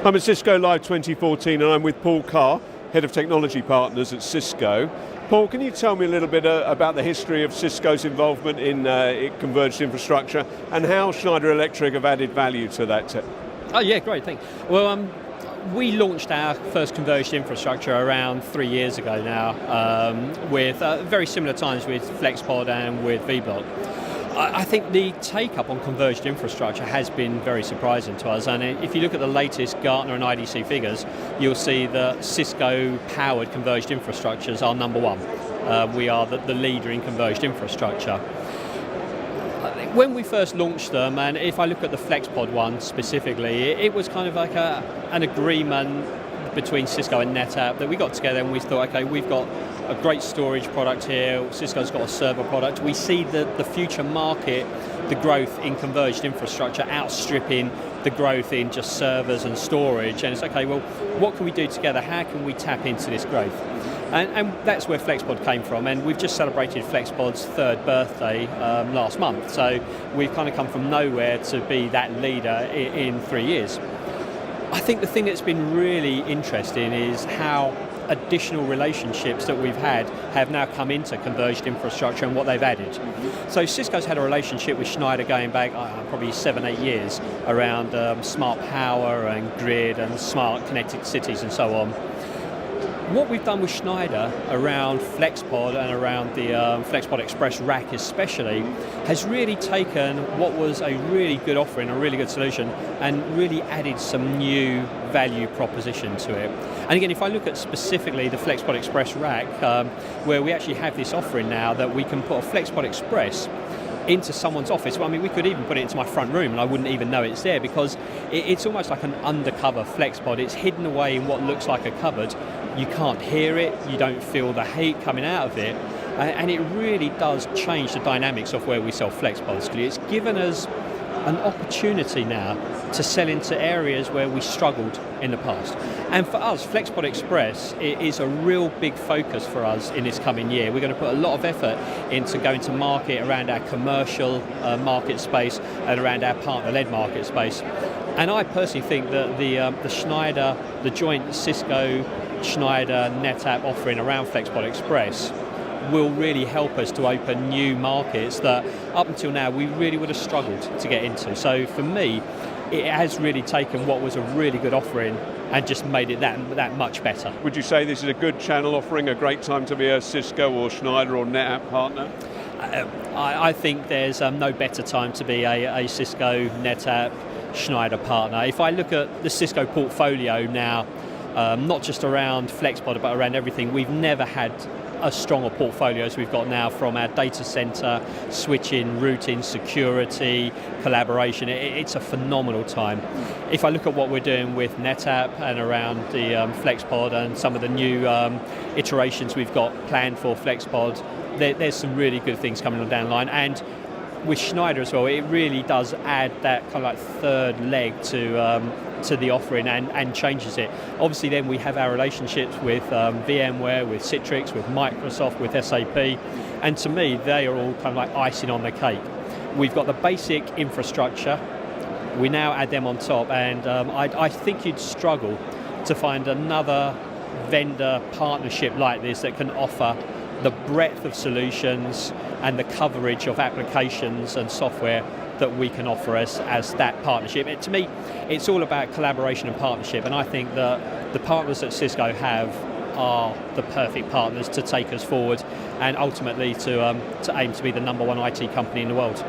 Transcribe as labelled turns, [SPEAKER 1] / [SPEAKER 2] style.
[SPEAKER 1] I'm at Cisco Live 2014 and I'm with Paul Carr, Head of Technology Partners at Cisco. Paul, can you tell me a little bit about the history of Cisco's involvement in converged infrastructure and how Schneider Electric have added value to that?
[SPEAKER 2] Oh yeah, great, thanks. Well, we launched our first converged infrastructure around 3 years ago now, with very similar times with FlexPod and with vBlock. I think the take-up on converged infrastructure has been very surprising to us, and if you look at the latest Gartner and IDC figures, you'll see that Cisco-powered converged infrastructures are number one. We are the leader in converged infrastructure. When we first launched them, and if I look at the FlexPod one specifically, it was kind of like an agreement between Cisco and NetApp that we got together and we thought, okay, we've got a great storage product here, Cisco's got a server product. We see the future market, the growth in converged infrastructure outstripping the growth in just servers and storage, and it's okay, well, what can we do together? How can we tap into this growth? And that's where FlexPod came from, and we've just celebrated FlexPod's third birthday last month, so we've kind of come from nowhere to be that leader in 3 years. I think the thing that's been really interesting is how additional relationships that we've had have now come into converged infrastructure and what they've added. So Cisco's had a relationship with Schneider going back probably 7-8 years around smart power and grid and smart connected cities and so on. What we've done with Schneider around FlexPod and around the FlexPod Express rack especially has really taken what was a really good offering, a really good solution, and really added some new value proposition to it. And again, if I look at specifically the FlexPod Express rack, where we actually have this offering now that we can put a FlexPod Express into someone's office. Well, I mean, we could even put it into my front room and I wouldn't even know it's there because it's almost like an undercover FlexPod. It's hidden away in what looks like a cupboard. You can't hear it, you don't feel the heat coming out of it, and it really does change the dynamics of where we sell FlexPods. It's given us an opportunity now to sell into areas where we struggled in the past. And for us, FlexPod Express is a real big focus for us in this coming year. We're going to put a lot of effort into going to market around our commercial market space and around our partner-led market space. And I personally think that the Schneider, the joint Cisco, Schneider, NetApp offering around FlexPod Express will really help us to open new markets that up until now we really would have struggled to get into. So for me, it has really taken what was a really good offering and just made it that much better.
[SPEAKER 1] Would you say this is a good channel offering, a great time to be a Cisco or Schneider or NetApp partner?
[SPEAKER 2] I think there's no better time to be a Cisco, NetApp, Schneider partner. If I look at the Cisco portfolio now, not just around FlexPod but around everything, we've never had a stronger portfolio as we've got now, from our data center, switching, routing, security, collaboration. It's a phenomenal time. If I look at what we're doing with NetApp and around the FlexPod and some of the new iterations we've got planned for FlexPod, there's some really good things coming on down the line. And with Schneider as well, it really does add that kind of like third leg to the offering and changes it. Obviously then we have our relationships with VMware, with Citrix, with Microsoft, with SAP, and to me they are all kind of like icing on the cake. We've got the basic infrastructure, we now add them on top, and I think you'd struggle to find another vendor partnership like this that can offer the breadth of solutions and the coverage of applications and software that we can offer as that partnership. To me, it's all about collaboration and partnership, and I think that the partners that Cisco have are the perfect partners to take us forward and ultimately to aim to be the #1 IT company in the world.